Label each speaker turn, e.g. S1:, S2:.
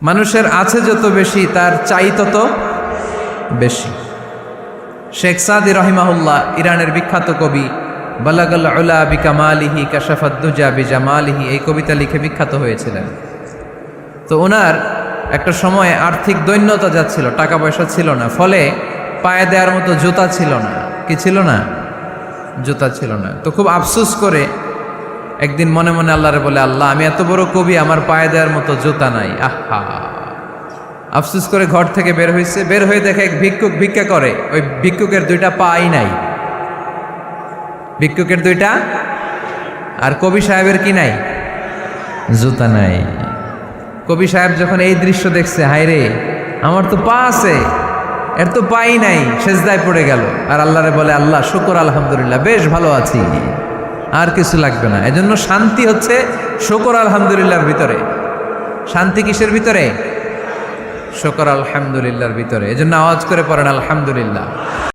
S1: মানুষের আছে যত বেশি তার চাই তত বেশি। শেখ সাদি রহিমাহুল্লাহ ইরানের বিখ্যাত কবি, বালাগাল উলা বিকামালিহি কাশাফাদ দুজা বিজামালিহি, এই কবিতা লিখে বিখ্যাত হয়েছিলেন। তো ওনার একটা সময়ে আর্থিক দৈন্যতা যাচ্ছিল, টাকা পয়সা ছিল না, ফলে পায়ে দেওয়ার মতো জুতা ছিল না। কি ছিল না? জুতা ছিল না। তো খুব আফসোস করে একদিন মনে মনে আল্লাহরে বলে, আল্লাহ আমি এত বড় কবি, আমার পায়ে দেওয়ার মতো জুতা নাই। আহা, আফসোস করে ঘর থেকে বের হয়েছে। বের হয়ে দেখে এক ভিক্ষুক ভিক্ষা করে, ওই ভিক্ষুকের দুইটা পাই নাই। ভিক্ষুকের দুইটা, আর কবি সাহেবের কি নাই? জুতা নাই। কবি সাহেব যখন এই দৃশ্য দেখছে, হায় রে আমার তো পা আছে, এর তো পাই নাই, সেজদায় পড়ে গেল। আর আল্লাহরে বলে, আল্লাহ শুকর আলহামদুলিল্লাহ, বেশ ভালো আছি, আর কিছু লাগবে না। এজন্য শান্তি হচ্ছে শুকর আলহামদুলিল্লাহর ভিতরে। শান্তি কিসের ভিতরে? শুকর আলহামদুলিল্লাহর ভিতরে। এজন্য আওয়াজ করে পড়েন আলহামদুলিল্লাহ।